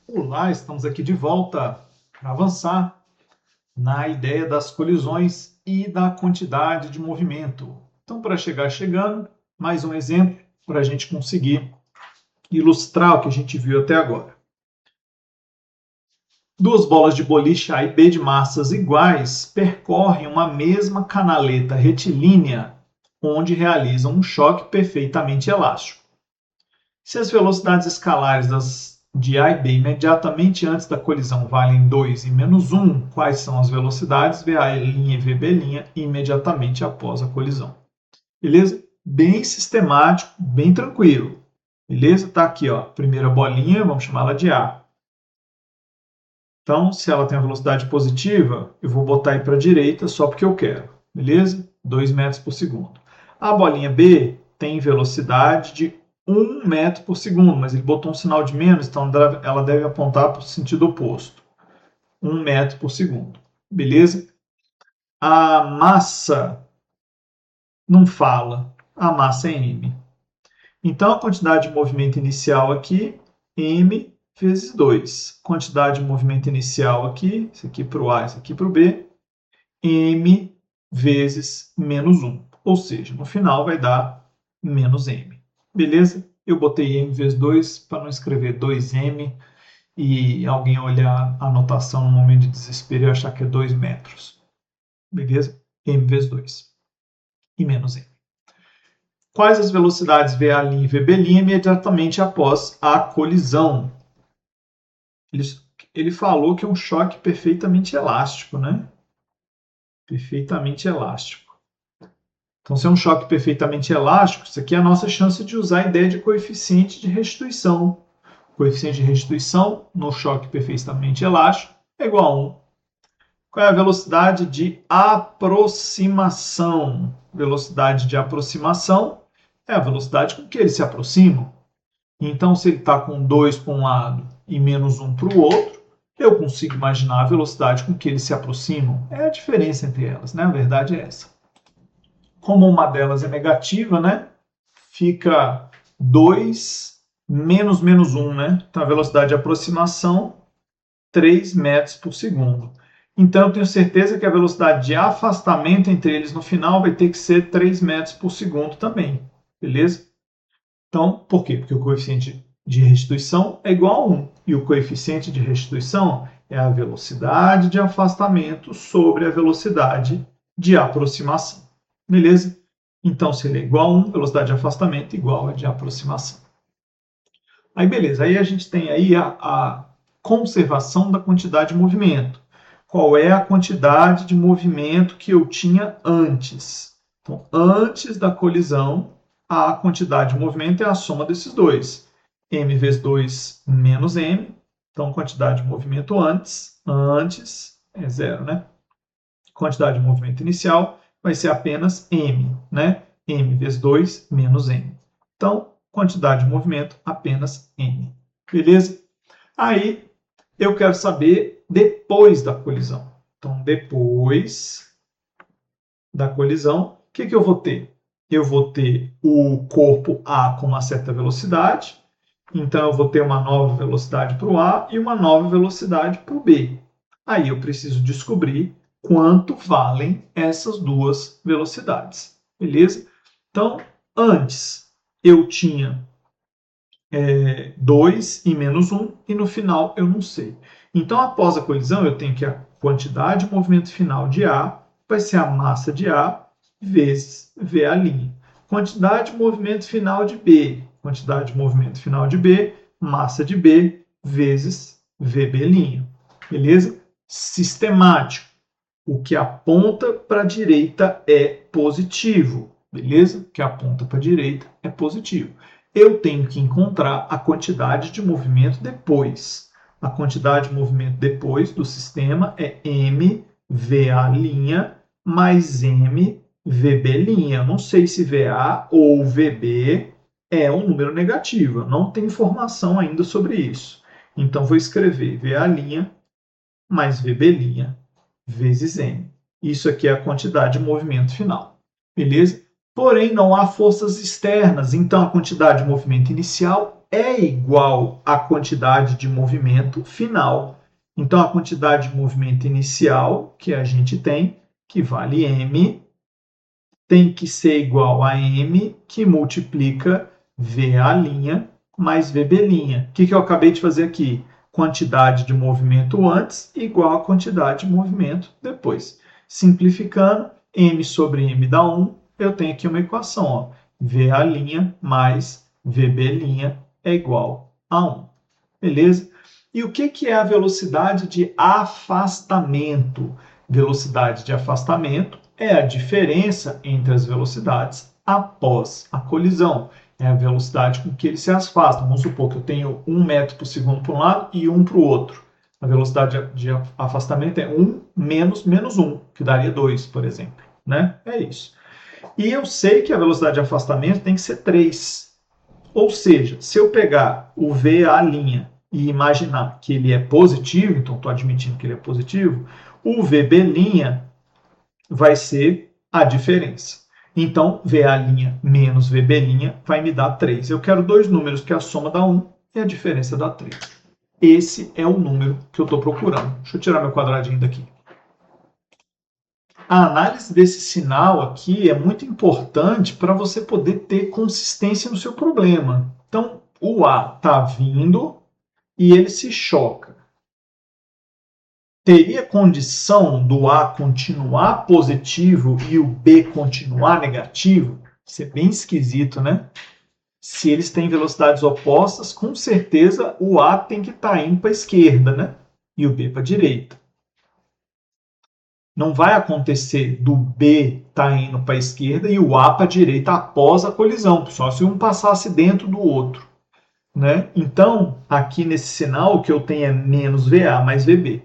Olá, estamos aqui de volta para avançar na ideia das colisões e da quantidade de movimento. Então, para chegar chegando, mais um exemplo para a gente conseguir ilustrar o que a gente viu até agora. Duas bolas de boliche A e B de massas iguais percorrem uma mesma canaleta retilínea, onde realizam um choque perfeitamente elástico. Se as velocidades escalares de A e B imediatamente antes da colisão valem 2 e menos 1, quais são as velocidades VA' e VB' imediatamente após a colisão? Beleza? Bem sistemático, bem tranquilo. Beleza? Tá aqui, ó, primeira bolinha, vamos chamá-la de A. Então, se ela tem a velocidade positiva, eu vou botar aí para a direita só porque eu quero. Beleza? 2 metros por segundo. A bolinha B tem velocidade de 1 metro por segundo, mas ele botou um sinal de menos, então ela deve apontar para o sentido oposto. 1 metro por segundo. Beleza? A massa não fala. A massa é m. Então, a quantidade de movimento inicial aqui, m vezes 2. Quantidade de movimento inicial aqui, isso aqui para o A, isso aqui para o B, m vezes menos 1. Ou seja, no final vai dar menos m. Beleza? Eu botei m vezes 2 para não escrever 2m e alguém olhar a anotação no momento de desespero e achar que é 2 metros. Beleza? M vezes 2 e menos m. Quais as velocidades VA' e VB' imediatamente após a colisão? Ele falou que é um choque perfeitamente elástico, né? Perfeitamente elástico. Então, se é um choque perfeitamente elástico, isso aqui é a nossa chance de usar a ideia de coeficiente de restituição. O coeficiente de restituição no choque perfeitamente elástico é igual a 1. Qual é a velocidade de aproximação? Velocidade de aproximação é a velocidade com que eles se aproximam. Então, se ele está com 2 para um lado e menos 1 para o outro, eu consigo imaginar a velocidade com que eles se aproximam. É a diferença entre elas, né? A verdade é essa. Como uma delas é negativa, né? Fica 2 menos 1, né? Então, a velocidade de aproximação, 3 metros por segundo. Então, eu tenho certeza que a velocidade de afastamento entre eles no final vai ter que ser 3 metros por segundo também. Beleza? Então, por quê? Porque o coeficiente de restituição é igual a 1. E o coeficiente de restituição é a velocidade de afastamento sobre a velocidade de aproximação. Beleza? Então, se ele é igual a 1, velocidade de afastamento igual a de aproximação. Aí, beleza. Aí a gente tem aí a conservação da quantidade de movimento. Qual é a quantidade de movimento que eu tinha antes? Então, antes da colisão, a quantidade de movimento é a soma desses dois. M vezes 2 menos M. Então, quantidade de movimento antes é zero, né? Quantidade de movimento inicial vai ser apenas M, né? M vezes 2 menos M. Então, quantidade de movimento apenas M. Beleza? Aí, eu quero saber depois da colisão. Então, depois da colisão, o que eu vou ter? Eu vou ter o corpo A com uma certa velocidade, então eu vou ter uma nova velocidade para o A e uma nova velocidade para o B. Aí eu preciso descobrir quanto valem essas duas velocidades, beleza? Então, antes eu tinha 2 e menos 1, e no final eu não sei. Então, após a colisão, eu tenho que a quantidade de movimento final de A vai ser a massa de A vezes VA'. Quantidade de movimento final de B. Quantidade de movimento final de B, massa de B, vezes VB'. Beleza? Sistemático. O que aponta para a direita é positivo. Beleza? O que aponta para a direita é positivo. Eu tenho que encontrar a quantidade de movimento depois. A quantidade de movimento depois do sistema é mVA' mais mVB'. Eu não sei se VA ou VB é um número negativo. Eu não tenho informação ainda sobre isso. Então, vou escrever VA' mais VB' vezes m. Isso aqui é a quantidade de movimento final. Beleza? Porém, não há forças externas, então a quantidade de movimento inicial é igual à quantidade de movimento final. Então, a quantidade de movimento inicial que a gente tem, que vale m, tem que ser igual a m, que multiplica VA' mais VB'. O que eu acabei de fazer aqui? Quantidade de movimento antes igual a quantidade de movimento depois. Simplificando, m sobre m dá 1. Eu tenho aqui uma equação, ó. VA' mais VB' é igual a 1. Beleza? E o que é a velocidade de afastamento? Velocidade de afastamento é a diferença entre as velocidades após a colisão. É a velocidade com que eles se afastam. Vamos supor que eu tenho 1 metro por segundo para um lado e 1 para o outro. A velocidade de afastamento é 1 menos 1, que daria 2, por exemplo. Né? É isso. E eu sei que a velocidade de afastamento tem que ser 3. Ou seja, se eu pegar o VA' e imaginar que ele é positivo, então estou admitindo que ele é positivo, o VB' vai ser a diferença. Então, VA' menos VB' vai me dar 3. Eu quero dois números que a soma dá 1 e a diferença dá 3. Esse é o número que eu estou procurando. Deixa eu tirar meu quadradinho daqui. A análise desse sinal aqui é muito importante para você poder ter consistência no seu problema. Então, o A está vindo e ele se choca. Teria condição do A continuar positivo e o B continuar negativo? Isso é bem esquisito, né? Se eles têm velocidades opostas, com certeza o A tem que estar indo para a esquerda, né? E o B para a direita. Não vai acontecer do B estar indo para a esquerda e o A para a direita após a colisão, só se um passasse dentro do outro. Né? Então, aqui nesse sinal, o que eu tenho é menos VA mais VB.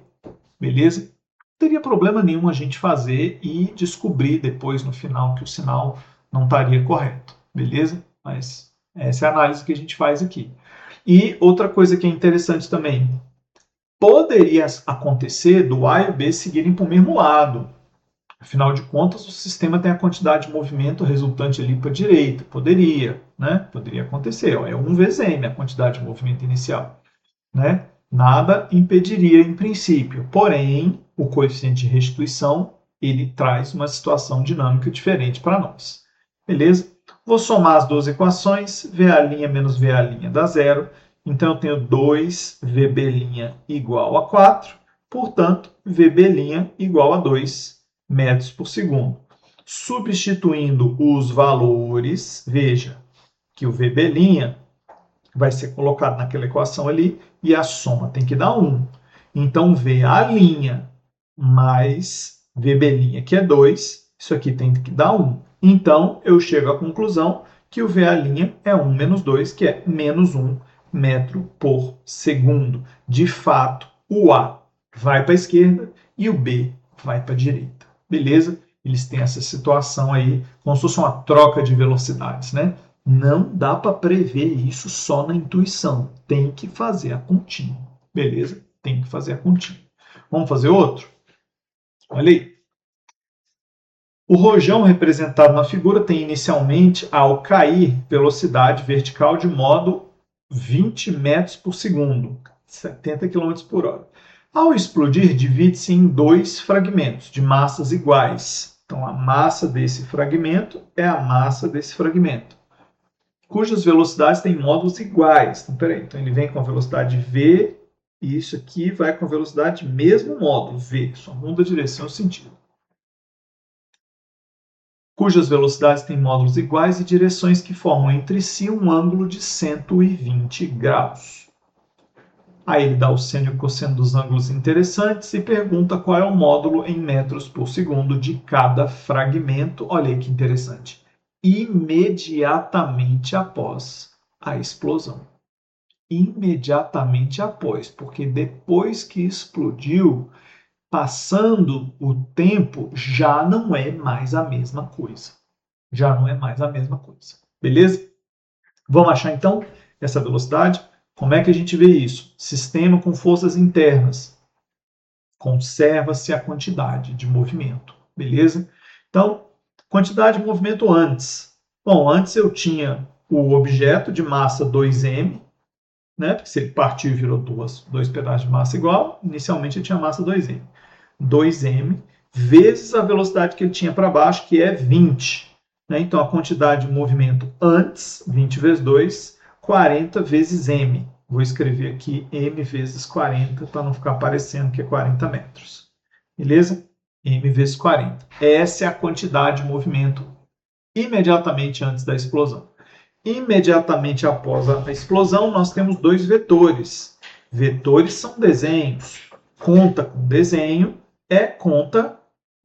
Beleza? Não teria problema nenhum a gente fazer e descobrir depois no final que o sinal não estaria correto. Beleza? Mas essa é a análise que a gente faz aqui. E outra coisa que é interessante também, poderia acontecer do A e o B seguirem para o mesmo lado. Afinal de contas, o sistema tem a quantidade de movimento resultante ali para a direita. Poderia, né? Poderia acontecer. Ó, é 1 vezes m a quantidade de movimento inicial. Né? Nada impediria em princípio. Porém, o coeficiente de restituição ele traz uma situação dinâmica diferente para nós. Beleza? Vou somar as duas equações. VA' menos VA' dá 0. Então, eu tenho 2VB' igual a 4. Portanto, VB' igual a 2 metros por segundo. Substituindo os valores, veja que o VB' vai ser colocado naquela equação ali e a soma tem que dar 1. Então, VA' mais VB', que é 2, isso aqui tem que dar 1. Então, eu chego à conclusão que o VA' é 1 menos 2, que é menos 1 metro por segundo. De fato, o A vai para a esquerda e o B vai para a direita. Beleza? Eles têm essa situação aí, como se fosse uma troca de velocidades, né? Não dá para prever isso só na intuição. Tem que fazer a continha. Beleza? Tem que fazer a continha. Vamos fazer outro? Olha aí. O rojão representado na figura tem inicialmente, ao cair, velocidade vertical de modo 20 metros por segundo, 70 km por hora. Ao explodir, divide-se em dois fragmentos de massas iguais. Então, a massa desse fragmento é a massa desse fragmento, cujas velocidades têm módulos iguais. Então, então ele vem com a velocidade v e isso aqui vai com a velocidade mesmo módulo, v, só muda a direção e o sentido. Cujas velocidades têm módulos iguais e direções que formam entre si um ângulo de 120 graus. Aí ele dá o seno e o cosseno dos ângulos interessantes e pergunta qual é o módulo em metros por segundo de cada fragmento. Olha aí que interessante. Imediatamente após a explosão. Imediatamente após, porque depois que explodiu, passando o tempo, já não é mais a mesma coisa. Já não é mais a mesma coisa. Beleza? Vamos achar então essa velocidade? Como é que a gente vê isso? Sistema com forças internas. Conserva-se a quantidade de movimento. Beleza? Então, quantidade de movimento antes. Bom, antes eu tinha o objeto de massa 2m né? Porque se ele partiu e virou dois pedaços de massa igual, inicialmente ele tinha massa 2m. 2m vezes a velocidade que ele tinha para baixo, que é 20. Né? Então, a quantidade de movimento antes, 20 vezes 2, 40 vezes m. Vou escrever aqui m vezes 40, para não ficar parecendo que é 40 metros. Beleza? M vezes 40. Essa é a quantidade de movimento imediatamente antes da explosão. Imediatamente após a explosão, nós temos dois vetores. Vetores são desenhos. Conta com desenho é conta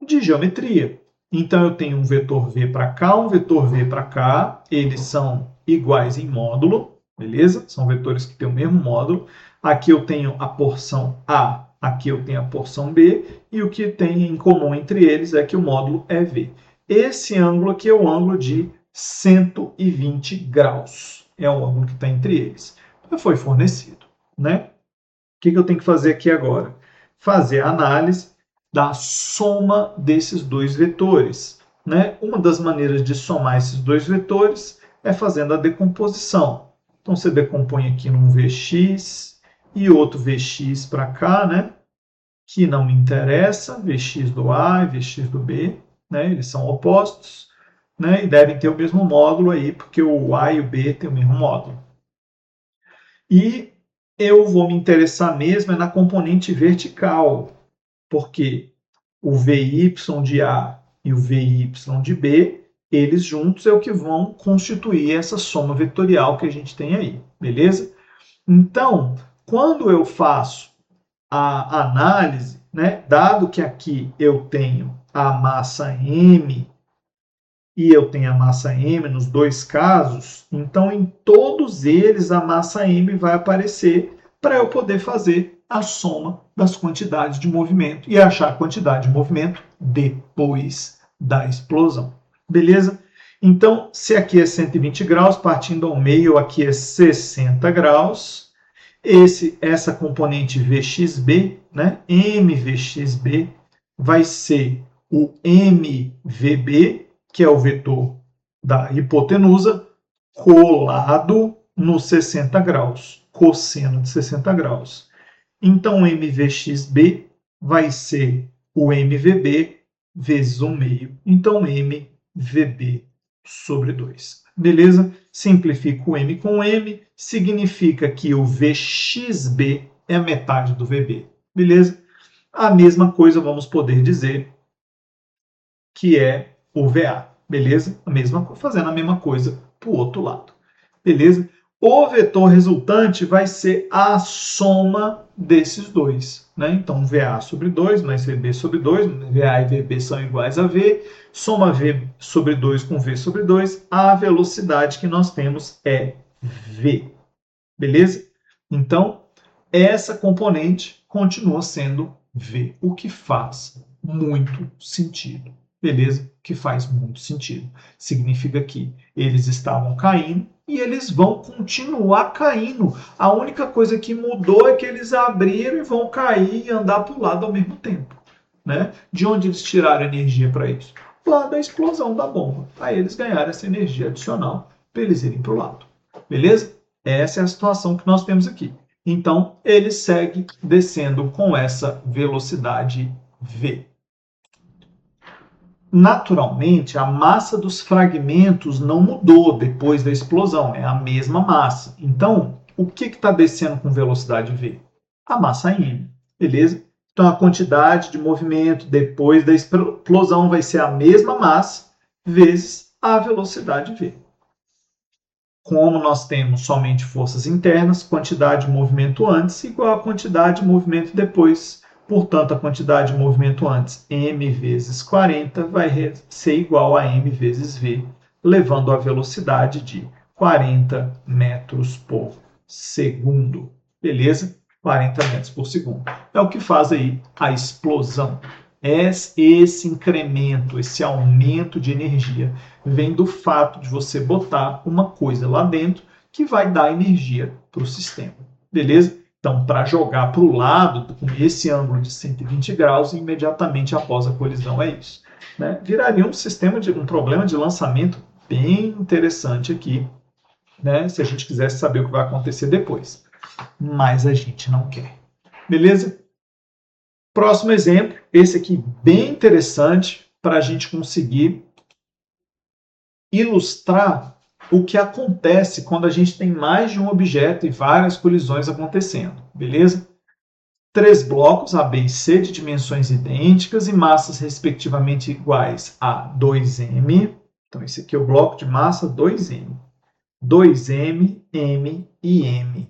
de geometria. Então, eu tenho um vetor V para cá, um vetor V para cá. Eles são iguais em módulo, beleza? São vetores que têm o mesmo módulo. Aqui eu tenho a porção A, aqui eu tenho a porção B. E o que tem em comum entre eles é que o módulo é V. Esse ângulo aqui é o ângulo de 120 graus. É o ângulo que está entre eles. Foi fornecido, né? O que eu tenho que fazer aqui agora? Fazer a análise da soma desses dois vetores. Né? Uma das maneiras de somar esses dois vetores é fazendo a decomposição. Então, você decompõe aqui num Vx e outro Vx para cá, né? Que não me interessa, Vx do A e Vx do B. Né? Eles são opostos, né? E devem ter o mesmo módulo aí, porque o A e o B têm o mesmo módulo. E eu vou me interessar mesmo na componente vertical, porque o VY de A e o VY de B, eles juntos é o que vão constituir essa soma vetorial que a gente tem aí, beleza? Então, quando eu faço a análise, né, dado que aqui eu tenho a massa M e eu tenho a massa M nos dois casos, então em todos eles a massa M vai aparecer para eu poder fazer a soma das quantidades de movimento e achar a quantidade de movimento depois da explosão. Beleza? Então, se aqui é 120 graus, partindo ao meio, aqui é 60 graus. Essa componente VXB, né, MVXB, vai ser o MVB, que é o vetor da hipotenusa, colado nos 60 graus, cosseno de 60 graus. Então, o MVXB vai ser o MVB vezes 1/2. Então, MVB sobre 2. Beleza? Simplifico o M com M, significa que o VXB é a metade do VB. Beleza? A mesma coisa vamos poder dizer que é o VA. Beleza? Fazendo a mesma coisa para o outro lado. Beleza? O vetor resultante vai ser a soma desses dois. Né? Então, VA sobre 2 mais VB sobre 2, VA e VB são iguais a V, soma V sobre 2 com V sobre 2, a velocidade que nós temos é V. Beleza? Então, essa componente continua sendo V, o que faz muito sentido. Beleza? Que faz muito sentido. Significa que eles estavam caindo e eles vão continuar caindo. A única coisa que mudou é que eles abriram e vão cair e andar para o lado ao mesmo tempo. Né? De onde eles tiraram energia para isso? Lá da explosão da bomba. Aí eles ganharam essa energia adicional para eles irem para o lado. Beleza? Essa é a situação que nós temos aqui. Então, ele segue descendo com essa velocidade V. Naturalmente, a massa dos fragmentos não mudou depois da explosão, é a mesma massa. Então, o que está descendo com velocidade V? A massa M, beleza? Então, a quantidade de movimento depois da explosão vai ser a mesma massa vezes a velocidade V. Como nós temos somente forças internas, quantidade de movimento antes igual a quantidade de movimento depois. Portanto, a quantidade de movimento antes, m vezes 40, vai ser igual a m vezes v, levando a velocidade de 40 metros por segundo. Beleza? 40 metros por segundo. É o que faz aí a explosão. Esse incremento, esse aumento de energia vem do fato de você botar uma coisa lá dentro que vai dar energia para o sistema. Beleza? Então, para jogar para o lado, com esse ângulo de 120 graus, imediatamente após a colisão, é isso. Né? Viraria um problema de lançamento bem interessante aqui, né? Se a gente quisesse saber o que vai acontecer depois. mas a gente não quer. Beleza? Próximo exemplo, esse aqui bem interessante para a gente conseguir ilustrar o que acontece quando a gente tem mais de um objeto e várias colisões acontecendo, beleza? 3 blocos, A, B e C, de dimensões idênticas e massas respectivamente iguais a 2m. Então, esse aqui é o bloco de massa 2m. 2m, m e m.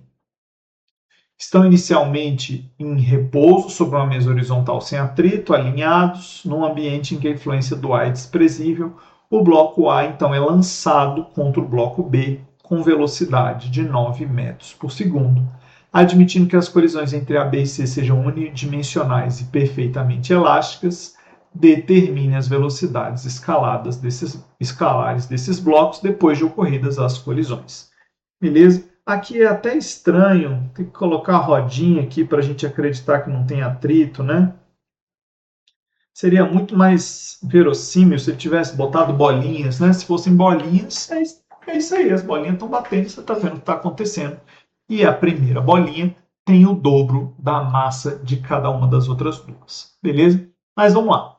Estão inicialmente em repouso sobre uma mesa horizontal sem atrito, alinhados, num ambiente em que a influência do ar é desprezível. O bloco A, então, é lançado contra o bloco B com velocidade de 9 metros por segundo. Admitindo que as colisões entre A, B e C sejam unidimensionais e perfeitamente elásticas, determine as velocidades escalares desses blocos depois de ocorridas as colisões. Beleza? Aqui é até estranho ter que colocar a rodinha aqui para a gente acreditar que não tem atrito, né? Seria muito mais verossímil se ele tivesse botado bolinhas, né? Se fossem bolinhas, é isso aí, as bolinhas estão batendo, você está vendo o que está acontecendo. E a primeira bolinha tem o dobro da massa de cada uma das outras duas, beleza? Mas vamos lá.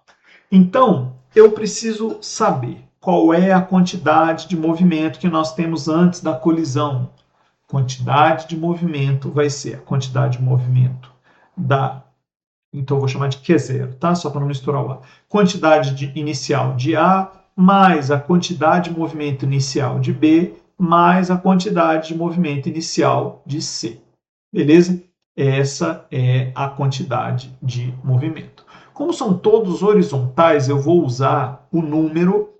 Então, eu preciso saber qual é a quantidade de movimento que nós temos antes da colisão. Quantidade de movimento vai ser a quantidade de movimento da... Então, eu vou chamar de Q0, tá? Só para não misturar o A. Quantidade inicial de A, mais a quantidade de movimento inicial de B, mais a quantidade de movimento inicial de C. Beleza? Essa é a quantidade de movimento. Como são todos horizontais, eu vou usar o número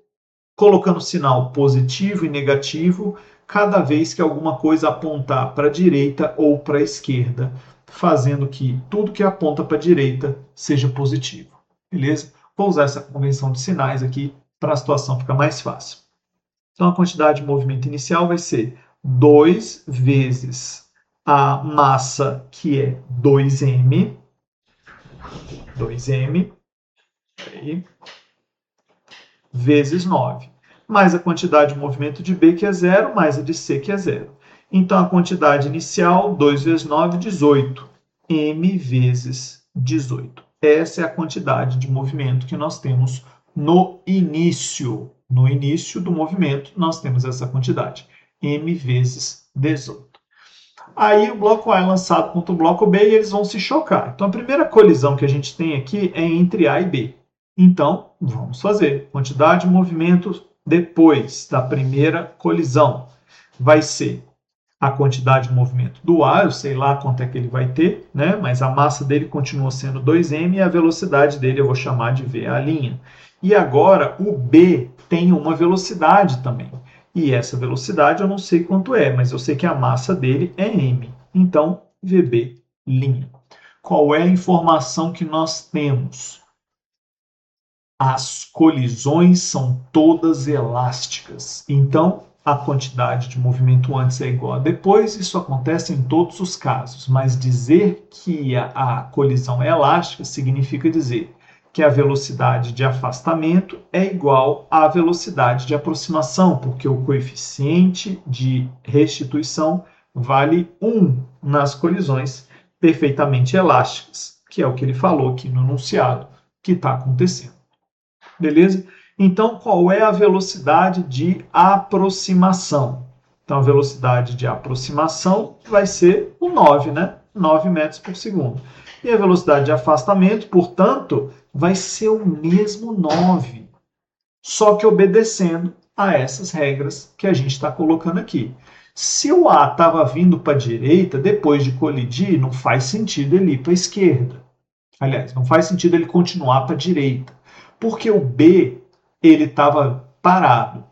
colocando sinal positivo e negativo cada vez que alguma coisa apontar para a direita ou para a esquerda, fazendo que tudo que aponta para a direita seja positivo. Beleza? Vou usar essa convenção de sinais aqui para a situação ficar mais fácil. Então, a quantidade de movimento inicial vai ser 2 vezes a massa, que é 2m, vezes 9, mais a quantidade de movimento de B, que é 0, mais a de C, que é 0. Então, a quantidade inicial, 2 vezes 9, 18. M vezes 18. Essa é a quantidade de movimento que nós temos no início. No início do movimento, nós temos essa quantidade. M vezes 18. Aí o bloco A é lançado contra o bloco B e eles vão se chocar. Então, a primeira colisão que a gente tem aqui é entre A e B. Então, vamos fazer. Quantidade de movimento depois da primeira colisão vai ser a quantidade de movimento do A, eu sei lá quanto é que ele vai ter, né? Mas a massa dele continua sendo 2m e a velocidade dele eu vou chamar de v, a linha. E agora o B tem uma velocidade também. E essa velocidade eu não sei quanto é, mas eu sei que a massa dele é m. Então, VB, linha. Qual é a informação que nós temos? As colisões são todas elásticas. Então, a quantidade de movimento antes é igual a depois. Isso acontece em todos os casos. Mas dizer que a colisão é elástica significa dizer que a velocidade de afastamento é igual à velocidade de aproximação, porque o coeficiente de restituição vale 1 nas colisões perfeitamente elásticas, que é o que ele falou aqui no enunciado que está acontecendo. Beleza? Então, qual é a velocidade de aproximação? Então, a velocidade de aproximação vai ser o 9, né? 9 metros por segundo. E a velocidade de afastamento, portanto, vai ser o mesmo 9, só que obedecendo a essas regras que a gente está colocando aqui. Se o A estava vindo para a direita, depois de colidir, não faz sentido ele ir para a esquerda. Aliás, não faz sentido ele continuar para a direita. Porque o B ele estava parado.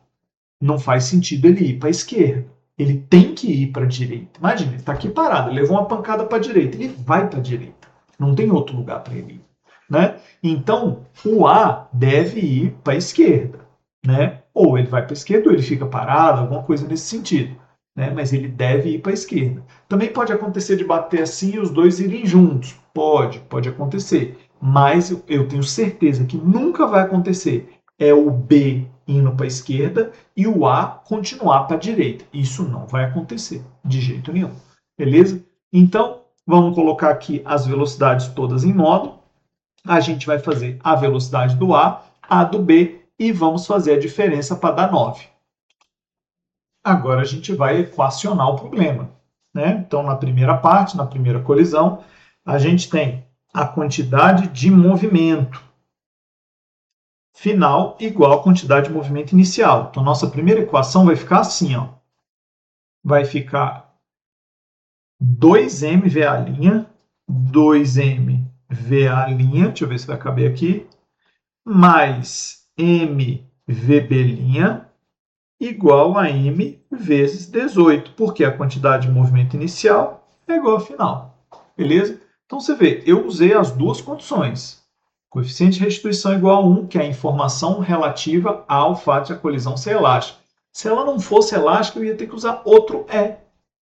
Não faz sentido ele ir para a esquerda. Ele tem que ir para a direita. Imagina, ele está aqui parado, ele levou uma pancada para a direita. Ele vai para a direita. Não tem outro lugar para ele ir. Né? Então, o A deve ir para a esquerda. Né? Ou ele vai para a esquerda ou ele fica parado, alguma coisa nesse sentido. Né? Mas ele deve ir para a esquerda. Também pode acontecer de bater assim e os dois irem juntos. Pode acontecer. Mas eu tenho certeza que nunca vai acontecer é o B indo para a esquerda e o A continuar para a direita. Isso não vai acontecer de jeito nenhum. Beleza? Então, vamos colocar aqui as velocidades todas em módulo. A gente vai fazer a velocidade do A do B e vamos fazer a diferença para dar 9. Agora a gente vai equacionar o problema, né? Então, na primeira parte, na primeira colisão, a gente tem a quantidade de movimento final igual à quantidade de movimento inicial. Então, nossa primeira equação vai ficar assim, ó. Vai ficar 2mVA', 2mVA', deixa eu ver se vai caber aqui, mais mVB' igual a m vezes 18, porque a quantidade de movimento inicial é igual ao final. Beleza? Então, você vê, eu usei as duas condições. Coeficiente de restituição igual a 1, que é a informação relativa ao fato de a colisão ser elástica. Se ela não fosse elástica, eu ia ter que usar outro E.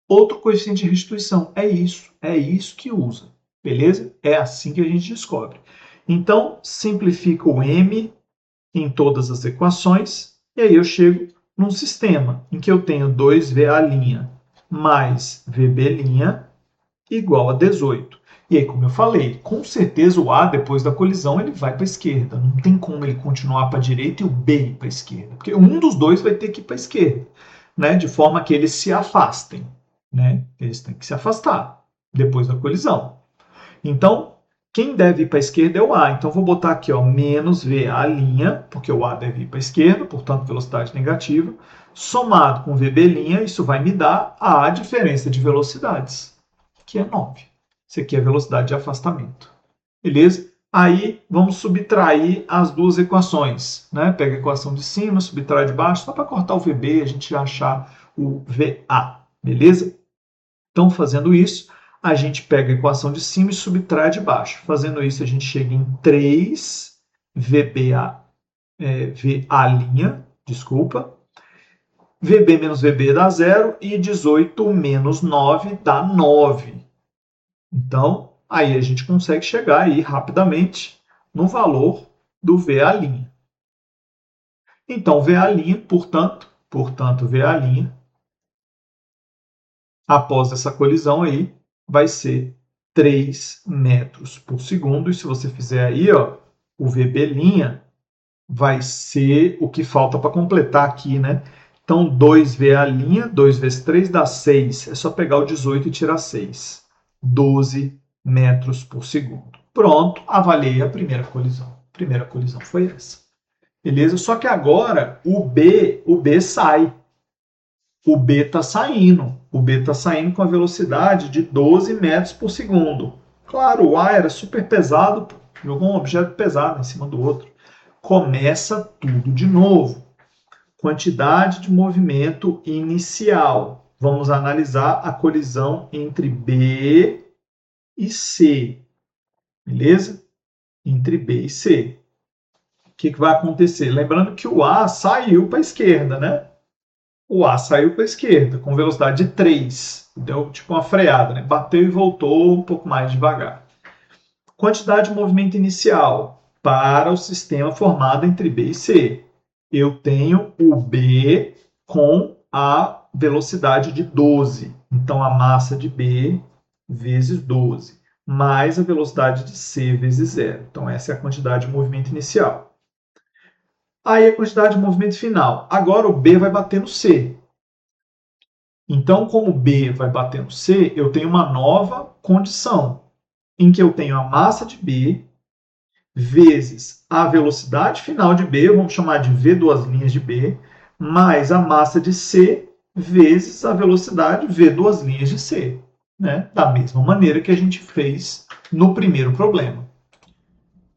Outro coeficiente de restituição. É isso que usa. Beleza? É assim que a gente descobre. Então, simplifico o M em todas as equações, e aí eu chego num sistema em que eu tenho 2VA' mais VB' igual a 18. E aí, como eu falei, com certeza o A, depois da colisão, ele vai para a esquerda. Não tem como ele continuar para a direita e o B ir para a esquerda. Porque um dos dois vai ter que ir para a esquerda, né? De forma que eles se afastem. Né? Eles têm que se afastar depois da colisão. Então, quem deve ir para a esquerda é o A. Então, vou botar aqui, ó, menos VA', porque o A deve ir para a esquerda, portanto, velocidade negativa. Somado com VB', isso vai me dar a diferença de velocidades, que é 9. Isso aqui é a velocidade de afastamento. Beleza? Aí, vamos subtrair as duas equações. Né? Pega a equação de cima, subtrai de baixo, só para cortar o VB e a gente achar o VA. Beleza? Então, fazendo isso, a gente pega a equação de cima e subtrai de baixo. Fazendo isso, a gente chega em 3 VA', VB menos VB dá 0 e 18 menos 9 dá 9. Então, aí a gente consegue chegar aí rapidamente no valor do VA'. Então, VA', portanto, VA', após essa colisão aí, vai ser 3 metros por segundo. E se você fizer aí, ó, o VB' vai ser o que falta para completar aqui, né? Então, 2VA', 2 vezes 3 dá 6. É só pegar o 18 e tirar 6. 12 metros por segundo. Pronto, avaliei a primeira colisão. A primeira colisão foi essa. Beleza? Só que agora o B sai. O B está saindo. O B está saindo com a velocidade de 12 metros por segundo. Claro, o A era super pesado, jogou um objeto pesado em cima do outro. Começa tudo de novo. Quantidade de movimento inicial. Vamos analisar a colisão entre B e C. Beleza? Entre B e C. O que vai acontecer? Lembrando que o A saiu para a esquerda, né? O A saiu para a esquerda, com velocidade de 3. Deu tipo uma freada, né? Bateu e voltou um pouco mais devagar. Quantidade de movimento inicial para o sistema formado entre B e C. Eu tenho o B com a velocidade de 12. Então, a massa de B vezes 12, mais a velocidade de C vezes 0. Então, essa é a quantidade de movimento inicial. Aí a quantidade de movimento final. Agora o B vai bater no C. Então, como B vai bater no C, eu tenho uma nova condição, em que eu tenho a massa de B vezes a velocidade final de B, vamos chamar de V duas linhas de B, mais a massa de C vezes a velocidade V duas linhas de C. Né? Da mesma maneira que a gente fez no primeiro problema.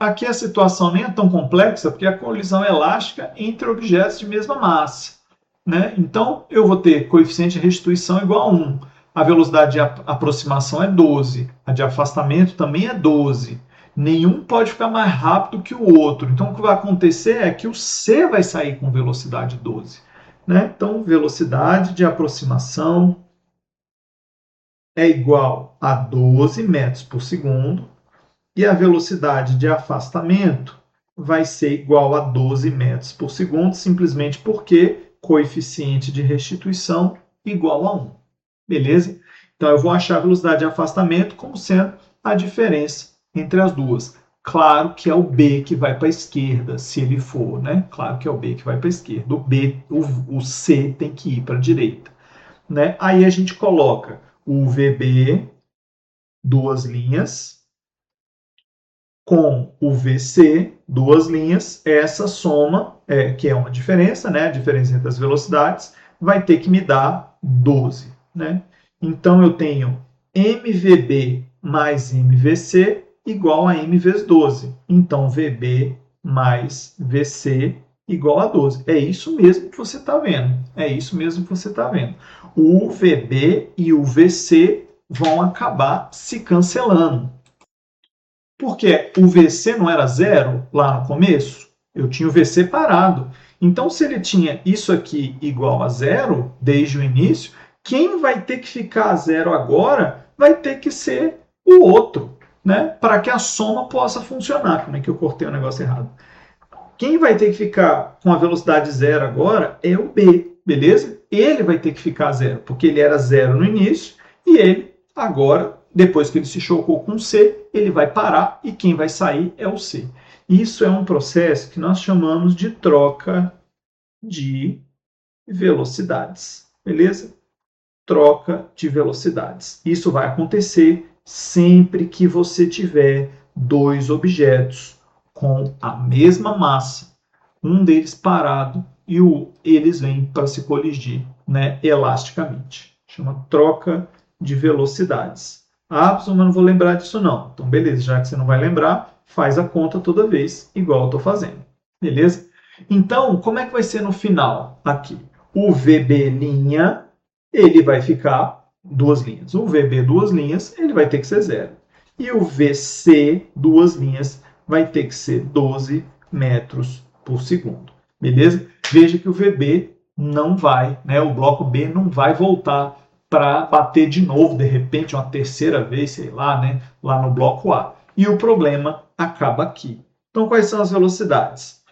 Aqui a situação nem é tão complexa, porque a colisão é elástica entre objetos de mesma massa. Né? Então, eu vou ter coeficiente de restituição igual a 1. A velocidade de aproximação é 12. A de afastamento também é 12. Nenhum pode ficar mais rápido que o outro. Então, o que vai acontecer é que o C vai sair com velocidade 12. Né? Então, velocidade de aproximação é igual a 12 metros por segundo. E a velocidade de afastamento vai ser igual a 12 metros por segundo, simplesmente porque coeficiente de restituição igual a 1. Beleza? Então, eu vou achar a velocidade de afastamento como sendo a diferença entre as duas. Claro que é o B que vai para a esquerda, se ele for, né? Claro que é o B que vai para a esquerda. O C tem que ir para a direita, né? Aí a gente coloca o VB, duas linhas, com o VC, duas linhas, essa soma, que é uma diferença, né? A diferença entre as velocidades, vai ter que me dar 12, né? Então, eu tenho MVB mais MVC igual a M vezes 12. Então, VB mais VC igual a 12. É isso mesmo que você está vendo. É isso mesmo que você está vendo. O VB e o VC vão acabar se cancelando. Porque o VC não era zero lá no começo? Eu tinha o VC parado. Então, se ele tinha isso aqui igual a zero desde o início, quem vai ter que ficar a zero agora vai ter que ser o outro, né? Para que a soma possa funcionar. Como é que eu cortei o negócio errado? Quem vai ter que ficar com a velocidade zero agora é o B, beleza? Ele vai ter que ficar zero, porque ele era zero no início e ele agora, depois que ele se chocou com o C, ele vai parar e quem vai sair é o C. Isso é um processo que nós chamamos de troca de velocidades, beleza? Troca de velocidades. Isso vai acontecer sempre que você tiver dois objetos com a mesma massa, um deles parado e eles vêm para se colidir, né, elasticamente. Chama troca de velocidades. Ah, mas eu não vou lembrar disso não. Então, beleza, já que você não vai lembrar, faz a conta toda vez, igual eu estou fazendo. Beleza? Então, como é que vai ser no final aqui? O VB', ele vai ficar duas linhas. O VB, duas linhas, ele vai ter que ser zero. E o VC, duas linhas, vai ter que ser 12 metros por segundo. Beleza? Veja que o VB não vai, né? O bloco B não vai voltar para bater de novo, de repente, uma terceira vez, sei lá, né? Lá no bloco A. E o problema acaba aqui. Então, quais são as velocidades?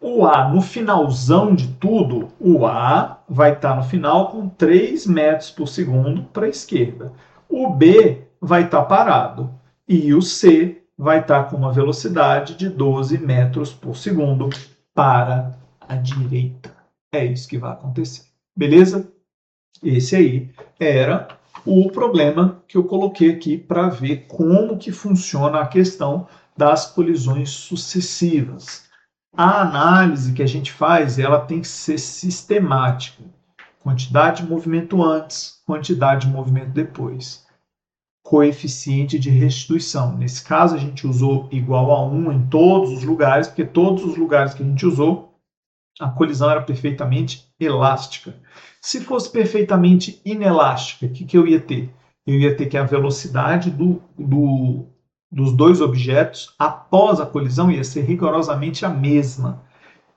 O A, no finalzão de tudo, o A vai estar no final com 3 metros por segundo para a esquerda. O B vai estar parado. E o C vai estar com uma velocidade de 12 metros por segundo para a direita. É isso que vai acontecer. Beleza? Esse aí era o problema que eu coloquei aqui para ver como que funciona a questão das colisões sucessivas. A análise que a gente faz, ela tem que ser sistemática. Quantidade de movimento antes, quantidade de movimento depois. Coeficiente de restituição. Nesse caso, a gente usou igual a 1 em todos os lugares, porque todos os lugares que a gente usou, a colisão era perfeitamente elástica. Se fosse perfeitamente inelástica, o que eu ia ter? Eu ia ter que a velocidade dos dois objetos após a colisão ia ser rigorosamente a mesma,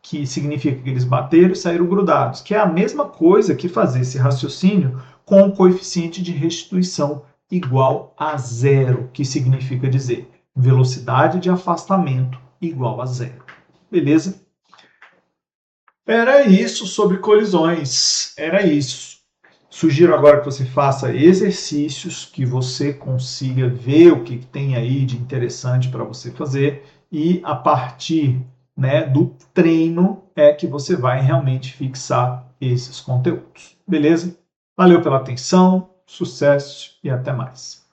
que significa que eles bateram e saíram grudados, que é a mesma coisa que fazer esse raciocínio com o coeficiente de restituição igual a zero, que significa dizer velocidade de afastamento igual a zero. Beleza? Era isso sobre colisões. Era isso. Sugiro agora que você faça exercícios, que você consiga ver o que tem aí de interessante para você fazer e a partir, né, do treino é que você vai realmente fixar esses conteúdos. Beleza? Valeu pela atenção, sucesso e até mais.